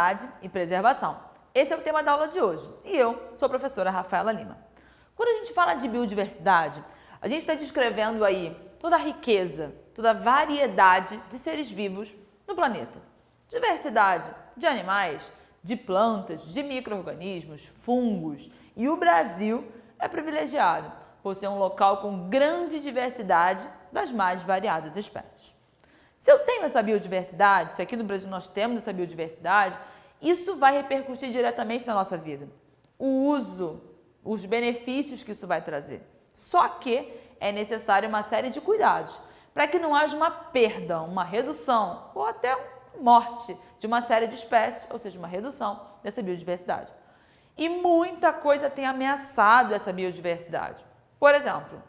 biodiversidade e preservação. Esse é o tema da aula de hoje e eu sou a professora Rafaela Lima. Quando a gente fala de biodiversidade, a gente está descrevendo aí toda a riqueza, toda a variedade de seres vivos no planeta. Diversidade de animais, de plantas, de micro-organismos, fungos. E o Brasil é privilegiado por ser um local com grande diversidade das mais variadas espécies. Se eu tenho essa biodiversidade, se aqui no Brasil nós temos essa biodiversidade, isso vai repercutir diretamente na nossa vida. O uso, os benefícios que isso vai trazer. Só que é necessário uma série de cuidados para que não haja uma perda, uma redução ou até morte de uma série de espécies, ou seja, uma redução dessa biodiversidade. E muita coisa tem ameaçado essa biodiversidade. Por exemplo,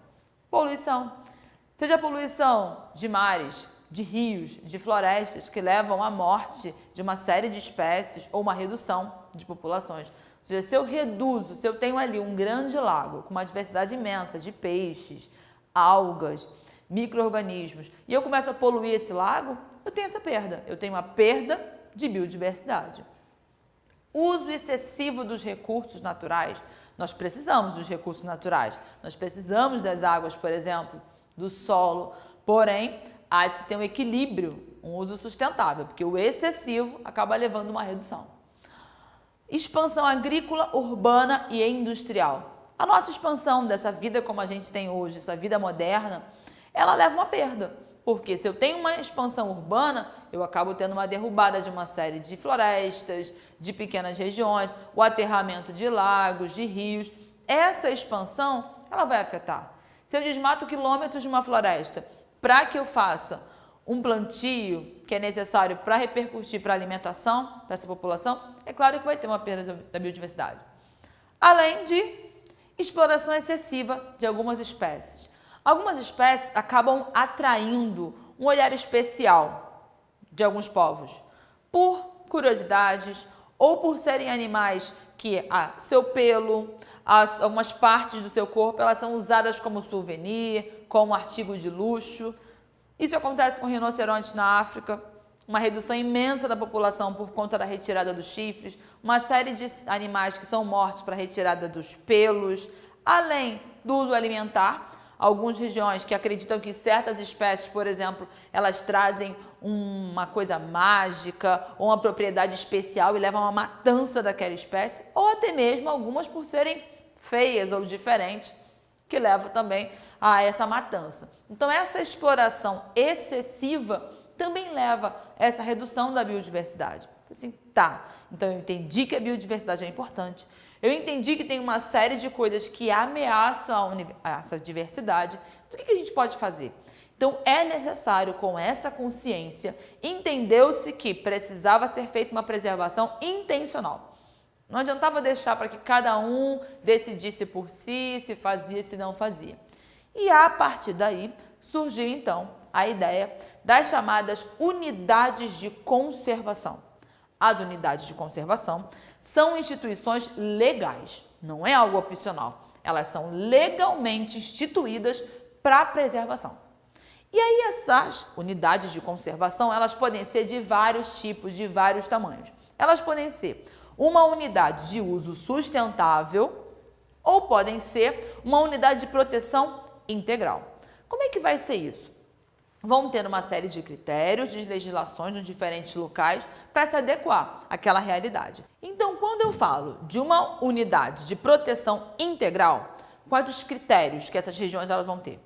poluição. Seja poluição de mares, de rios, de florestas, que levam à morte de uma série de espécies ou uma redução de populações. Ou seja, se eu reduzo, se eu tenho ali um grande lago com uma diversidade imensa de peixes, algas, micro-organismos, e eu começo a poluir esse lago, eu tenho essa perda. Eu tenho uma perda de biodiversidade. Uso excessivo dos recursos naturais. Nós precisamos dos recursos naturais. Nós precisamos das águas, por exemplo, do solo. Porém, há de se ter um equilíbrio, um uso sustentável, porque o excessivo acaba levando a uma redução. Expansão agrícola, urbana e industrial. A nossa expansão dessa vida como a gente tem hoje, essa vida moderna, ela leva uma perda. Porque se eu tenho uma expansão urbana, eu acabo tendo uma derrubada de uma série de florestas, de pequenas regiões, o aterramento de lagos, de rios. Essa expansão, ela vai afetar. Se eu desmato quilômetros de uma floresta para que eu faça um plantio que é necessário para repercutir para a alimentação dessa população, é claro que vai ter uma perda da biodiversidade. Além de exploração excessiva de algumas espécies. Algumas espécies acabam atraindo um olhar especial de alguns povos, por curiosidades ou por serem animais que seu pelo, algumas partes do seu corpo, elas são usadas como souvenir, como artigo de luxo. Isso acontece com rinocerontes na África, uma redução imensa da população por conta da retirada dos chifres, uma série de animais que são mortos para a retirada dos pelos, além do uso alimentar. Algumas regiões que acreditam que certas espécies, por exemplo, elas trazem uma coisa mágica ou uma propriedade especial e levam a uma matança daquela espécie, ou até mesmo algumas por serem feias ou diferentes, que levam também a essa matança. Então, essa exploração excessiva também leva a essa redução da biodiversidade. Assim, tá, então eu entendi que a biodiversidade é importante, eu entendi que tem uma série de coisas que ameaçam essa diversidade. Então, o que a gente pode fazer? Então, é necessário, com essa consciência, entendeu-se que precisava ser feita uma preservação intencional. Não adiantava deixar para que cada um decidisse por si, se fazia, se não fazia. E a partir daí, surgiu então a ideia das chamadas unidades de conservação. As unidades de conservação são instituições legais, não é algo opcional. Elas são legalmente instituídas para a preservação. E aí essas unidades de conservação, elas podem ser de vários tipos, de vários tamanhos. Elas podem ser uma unidade de uso sustentável ou podem ser uma unidade de proteção integral. Como é que vai ser isso? Vão ter uma série de critérios, de legislações nos diferentes locais para se adequar àquela realidade. Então, quando eu falo de uma unidade de proteção integral, quais os critérios que essas regiões elas vão ter?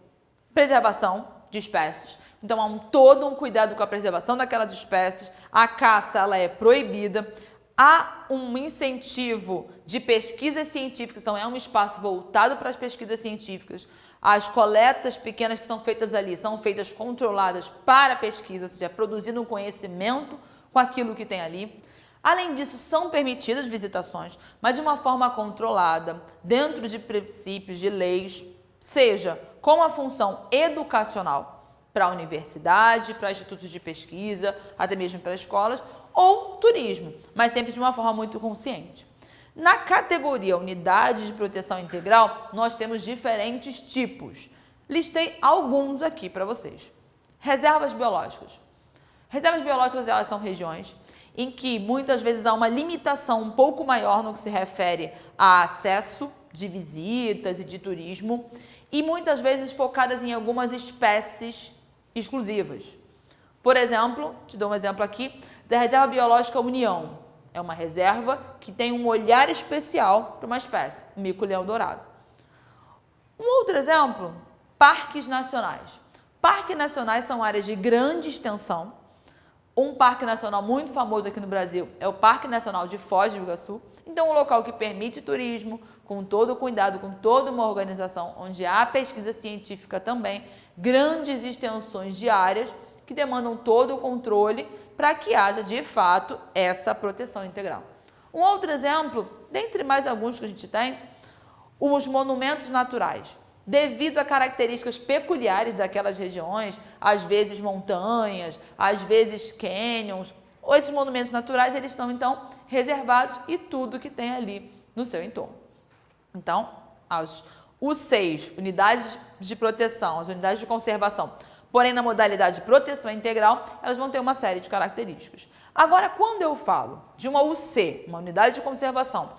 Preservação de espécies. Então, há todo um cuidado com a preservação daquelas espécies. A caça ela é proibida. Há um incentivo de pesquisas científicas, então é um espaço voltado para as pesquisas científicas. As coletas pequenas que são feitas ali são feitas controladas para pesquisa, ou seja, produzindo um conhecimento com aquilo que tem ali. Além disso, são permitidas visitações, mas de uma forma controlada, dentro de princípios, de leis, seja com a função educacional para a universidade, para institutos de pesquisa, até mesmo para escolas, ou turismo, mas sempre de uma forma muito consciente. Na categoria Unidades de Proteção Integral, nós temos diferentes tipos. Listei alguns aqui para vocês. Reservas biológicas. Reservas biológicas, elas são regiões em que muitas vezes há uma limitação um pouco maior no que se refere a acesso de visitas e de turismo, e muitas vezes focadas em algumas espécies exclusivas. Por exemplo, te dou um exemplo aqui, da Reserva Biológica União. É uma reserva que tem um olhar especial para uma espécie, o mico-leão dourado. Um outro exemplo, parques nacionais. Parques nacionais são áreas de grande extensão. Um parque nacional muito famoso aqui no Brasil é o Parque Nacional de Foz do Iguaçu. Então, um local que permite turismo, com todo o cuidado, com toda uma organização, onde há pesquisa científica também, grandes extensões de áreas que demandam todo o controle para que haja, de fato, essa proteção integral. Um outro exemplo, dentre mais alguns que a gente tem, os monumentos naturais. Devido a características peculiares daquelas regiões, às vezes montanhas, às vezes cânions, esses monumentos naturais, eles estão, então, reservados e tudo que tem ali no seu entorno. Então, as U6, unidades de proteção, as unidades de conservação, porém na modalidade de proteção integral, elas vão ter uma série de características. Agora, quando eu falo de uma UC, uma unidade de conservação,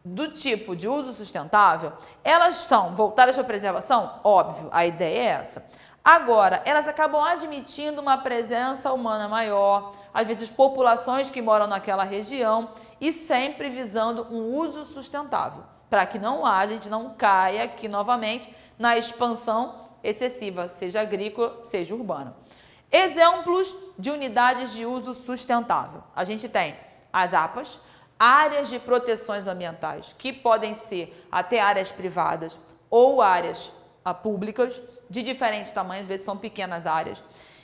do tipo de uso sustentável, elas são voltadas para a preservação? Óbvio, a ideia é essa. Agora, elas acabam admitindo uma presença humana maior, às vezes populações que moram naquela região e sempre visando um uso sustentável, para que não haja, a gente não caia aqui novamente na expansão excessiva, seja agrícola, seja urbana. Exemplos de unidades de uso sustentável. A gente tem as APAs, áreas de proteções ambientais, que podem ser até áreas privadas ou áreas públicas, de diferentes tamanhos, às vezes são pequenas áreas.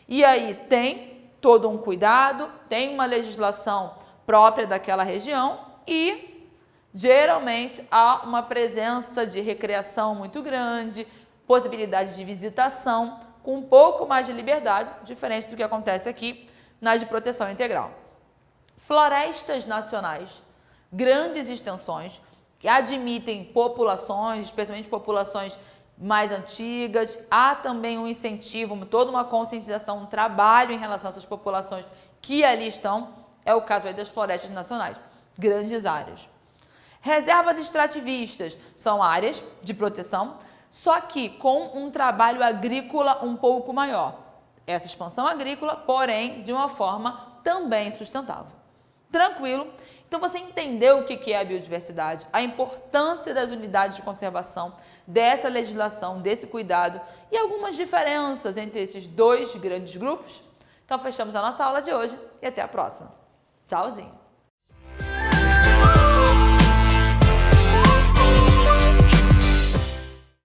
E aí tem todo um cuidado, tem uma legislação própria daquela região e, geralmente, há uma presença de recreação muito grande, possibilidade de visitação, com um pouco mais de liberdade, diferente do que acontece aqui nas de proteção integral. Florestas nacionais, grandes extensões, que admitem populações, especialmente populações mais antigas. Há também um incentivo, toda uma conscientização, um trabalho em relação a essas populações que ali estão. É o caso aí das florestas nacionais, grandes áreas. Reservas extrativistas são áreas de proteção, só que com um trabalho agrícola um pouco maior. Essa expansão agrícola, porém, de uma forma também sustentável. Tranquilo? Então, você entendeu o que é a biodiversidade, a importância das unidades de conservação, dessa legislação, desse cuidado e algumas diferenças entre esses dois grandes grupos? Então, fechamos a nossa aula de hoje e até a próxima. Tchauzinho!